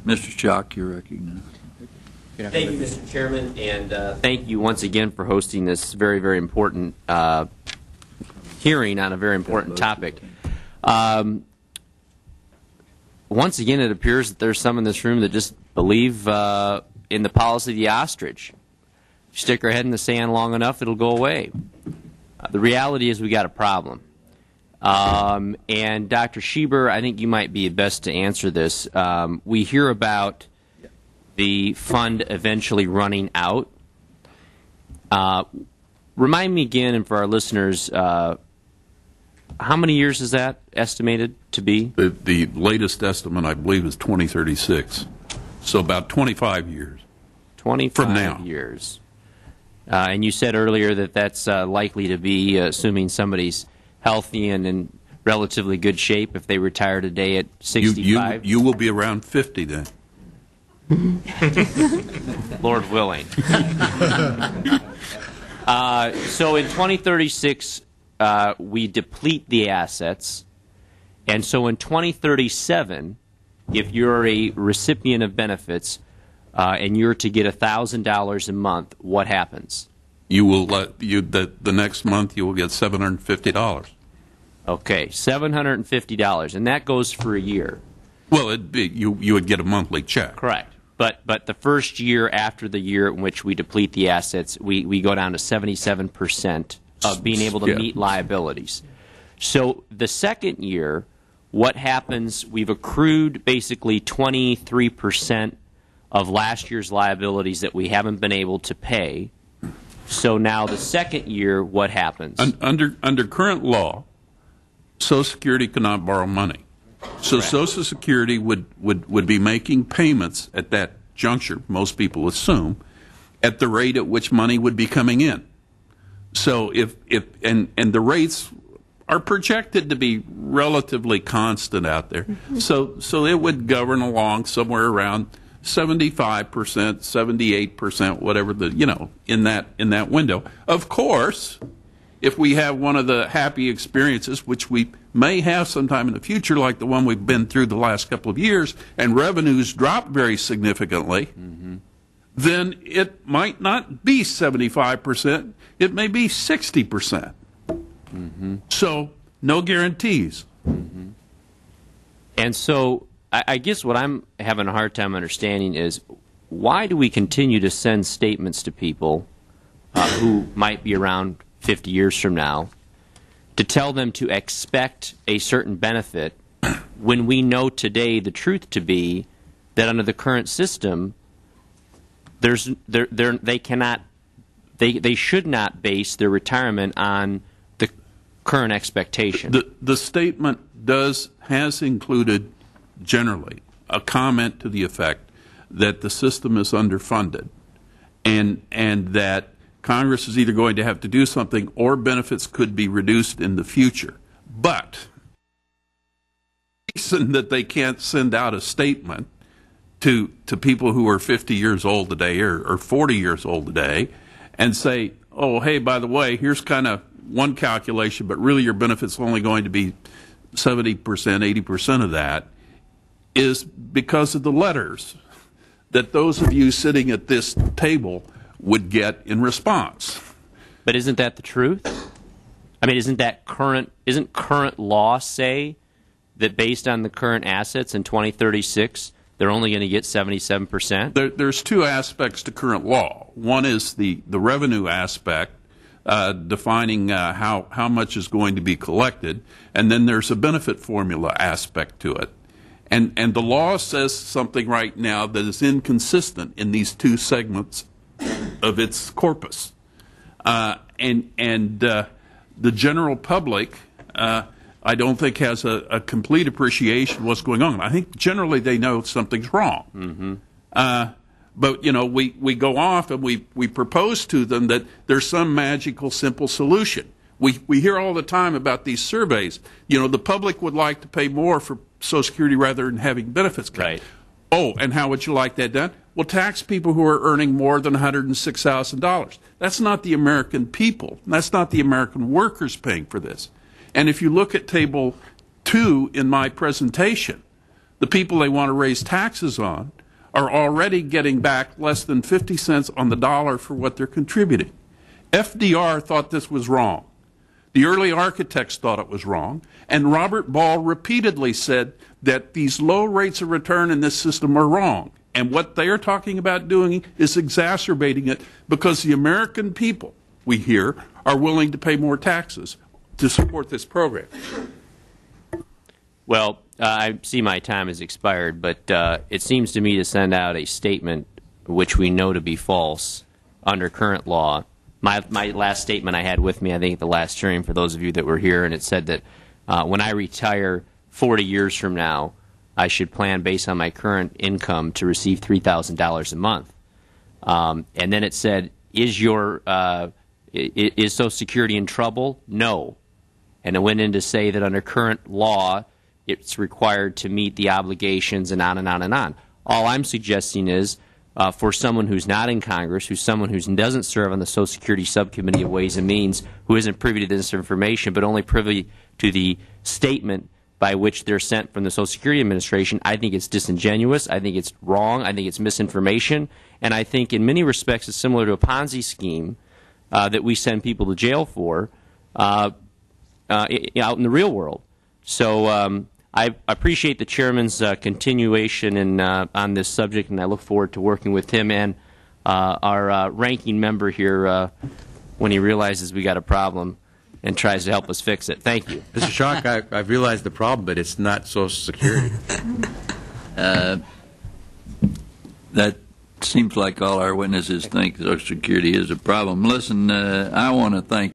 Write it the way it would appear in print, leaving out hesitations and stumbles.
Mr. Schock, you're recognized. Thank you, Mr. Chairman, and thank you once again for hosting this very, very important hearing on a very important topic. Once again, it appears that there's some in this room that just believe in the policy of the ostrich. Stick our head in the sand long enough, it'll go away. The reality is we got a problem. And Dr. Schieber, I think you might be best to answer this. We hear about the fund eventually running out. Remind me again, and for our listeners, how many years is that estimated to be? The latest estimate, I believe, is 2036. So about 25 years. 25 from now. Years. And you said earlier that that's likely to be, assuming somebody's healthy and in relatively good shape, if they retire today at 65. You will be around 50 then. Lord willing. So in 2036, we deplete the assets. And so in 2037, if you're a recipient of benefits and you're to get $1,000 a month, what happens? You will the next month you will get $750. Okay, $750, and that goes for a year. Well, you would get a monthly check. Correct. But the first year after the year in which we deplete the assets, we go down to 77% of being able to meet liabilities. So the second year, what happens, we've accrued basically 23% of last year's liabilities that we haven't been able to pay. So now the second year, what happens? Under current law, Social Security cannot borrow money. So correct. Social Security would be making payments at that juncture, most people assume, at the rate at which money would be coming in. So if the rates are projected to be relatively constant out there. Mm-hmm. So it would govern along somewhere around 75%, 78%, whatever in that window. Of course, if we have one of the happy experiences, which we may have sometime in the future, like the one we've been through the last couple of years, and revenues drop very significantly, mm-hmm. then it might not be 75%. It may be 60%. Mm-hmm. So no guarantees. Mm-hmm. And so I guess what I'm having a hard time understanding is why do we continue to send statements to people who might be around 50 years from now to tell them to expect a certain benefit when we know today the truth to be that under the current system they should not base their retirement on the current expectation. The statement has included generally a comment to the effect that the system is underfunded and that Congress is either going to have to do something or benefits could be reduced in the future. But the reason that they can't send out a statement to people who are 50 years old today or 40 years old today and say, oh, hey, by the way, here's kind of one calculation, but really your benefits are only going to be 70%, 80% of that, is because of the letters that those of you sitting at this table would get in response. But isn't that the truth? I mean, isn't current law say that based on the current assets in 2036, they're only going to get 77%? There's two aspects to current law. One is the revenue aspect, defining how much is going to be collected, and then there's a benefit formula aspect to it. And the law says something right now that is inconsistent in these two segments of its corpus. And the general public, I don't think, has a complete appreciation of what's going on. I think generally they know something's wrong. Mm-hmm. But, we go off and we propose to them that there's some magical, simple solution. We hear all the time about these surveys. The public would like to pay more for Social Security rather than having benefits cut. Right. Oh, and how would you like that done? Well, tax people who are earning more than $106,000. That's not the American people. That's not the American workers paying for this. And if you look at Table 2 in my presentation, the people they want to raise taxes on are already getting back less than 50 cents on the dollar for what they're contributing. FDR thought this was wrong. The early architects thought it was wrong. And Robert Ball repeatedly said that these low rates of return in this system are wrong. And what they are talking about doing is exacerbating it because the American people, we hear, are willing to pay more taxes to support this program. Well, I see my time has expired, but it seems to me to send out a statement which we know to be false under current law. My last statement I had with me, I think, at the last hearing for those of you that were here, and it said that when I retire 40 years from now, I should plan based on my current income to receive $3,000 a month. And then it said, is Social Security in trouble? No. And it went in to say that under current law, it's required to meet the obligations and on and on and on. All I'm suggesting is for someone who's not in Congress, who's someone who doesn't serve on the Social Security Subcommittee of Ways and Means, who isn't privy to this information but only privy to the statement by which they're sent from the Social Security Administration, I think it's disingenuous, I think it's wrong, I think it's misinformation, and I think in many respects it's similar to a Ponzi scheme that we send people to jail for out in the real world. So I appreciate the Chairman's continuation on this subject, and I look forward to working with him and our ranking member here when he realizes we got a problem and tries to help us fix it. Thank you. Mr. Schock, I've realized the problem, but it's not Social Security. That seems like all our witnesses think Social Security is a problem. Listen, I want to thank